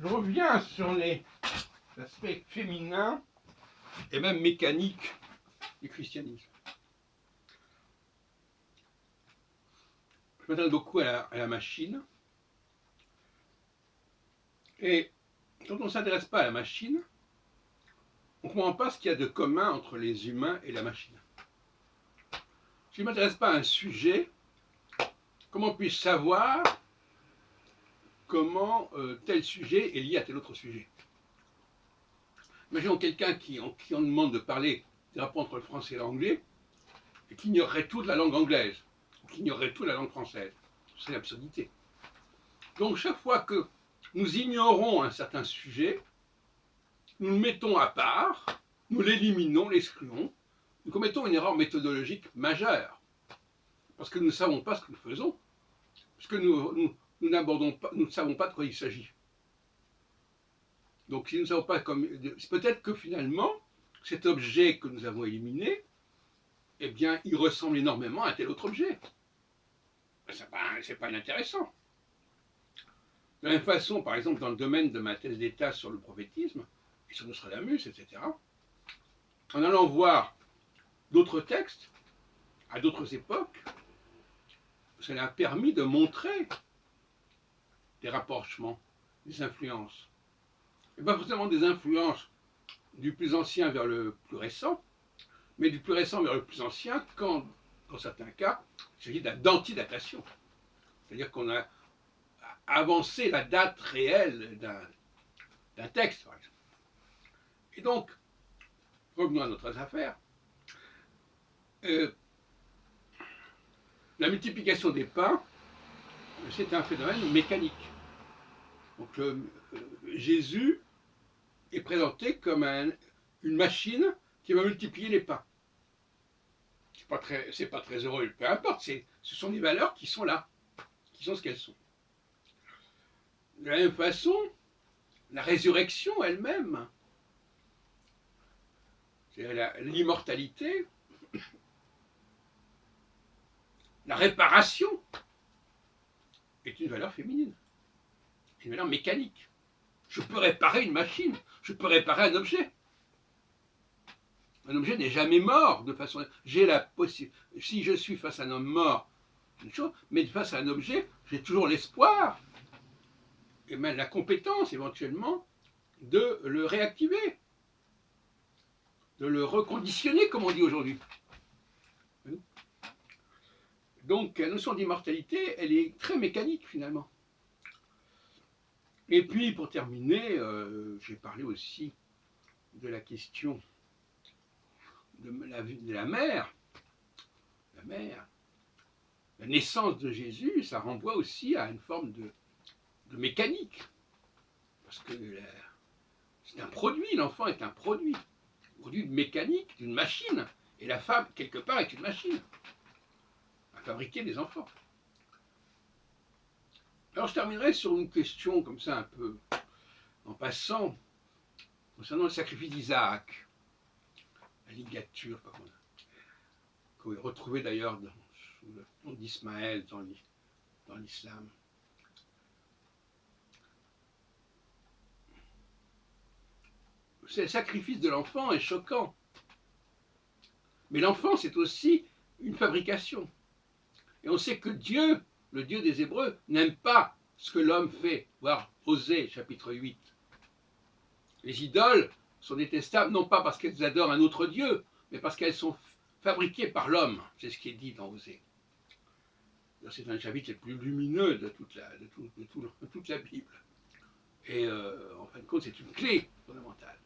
je reviens sur les aspects féminins et même mécaniques du christianisme. Je m'intéresse beaucoup à la machine. Et quand on ne s'intéresse pas à la machine, on ne comprend pas ce qu'il y a de commun entre les humains et la machine. Si je ne m'intéresse pas à un sujet, comment puis-je savoir comment tel sujet est lié à tel autre sujet? Imaginons quelqu'un qui on demande de parler des rapports entre le français et l'anglais, et qui ignorerait tout de la langue anglaise, ou qui ignorerait tout de la langue française. C'est l'absurdité. Donc chaque fois que nous ignorons un certain sujet, nous le mettons à part, nous l'éliminons, l'excluons, nous commettons une erreur méthodologique majeure. Parce que nous ne savons pas ce que nous faisons, parce que nous n'abordons pas, nous ne savons pas de quoi il s'agit. Donc si nous ne savons pas peut-être que finalement, cet objet que nous avons éliminé, eh bien, il ressemble énormément à tel autre objet. C'est pas inintéressant. De la même façon, par exemple, dans le domaine de ma thèse d'état sur le prophétisme, et sur Nostradamus, etc., en allant voir d'autres textes, à d'autres époques, cela a permis de montrer des rapprochements, des influences. Et pas forcément des influences du plus ancien vers le plus récent, mais du plus récent vers le plus ancien, quand, dans certains cas, il s'agit d'antidatation. C'est-à-dire qu'on a avancé la date réelle d'un texte, par exemple. Et donc, revenons à notre affaire. La multiplication des pains, c'est un phénomène mécanique. Donc, Jésus est présenté comme une machine qui va multiplier les pains. C'est pas très heureux, peu importe, ce sont des valeurs qui sont là, qui sont ce qu'elles sont. De la même façon, la résurrection elle-même, c'est l'immortalité, la réparation, est une valeur féminine, une valeur mécanique. Je peux réparer une machine, je peux réparer un objet. Un objet n'est jamais mort de façon. J'ai la possibilité. Si je suis face à un homme mort, c'est une chose, mais face à un objet, j'ai toujours l'espoir et même la compétence éventuellement de le réactiver, de le reconditionner, comme on dit aujourd'hui. Donc la notion d'immortalité, elle est très mécanique finalement. Et puis pour terminer, j'ai parlé aussi de la question de la mère. La mère. La naissance de Jésus, ça renvoie aussi à une forme de mécanique. Parce que c'est un produit, l'enfant est un produit de mécanique, d'une machine. Et la femme, quelque part, est une machine à fabriquer des enfants. Alors je terminerai sur une question comme ça un peu en passant concernant le sacrifice d'Isaac, la ligature, qu'on est retrouvé d'ailleurs sous le nom d'Ismaël dans l'islam. Le sacrifice de l'enfant est choquant. Mais l'enfant, c'est aussi une fabrication. Et on sait que Dieu, le Dieu des Hébreux, n'aime pas ce que l'homme fait. Voir Osée, chapitre 8. Les idoles sont détestables, non pas parce qu'elles adorent un autre Dieu, mais parce qu'elles sont fabriquées par l'homme. C'est ce qui est dit dans Osée. C'est un chapitre le plus lumineux de toute la Bible. Et en fin de compte, c'est une clé fondamentale.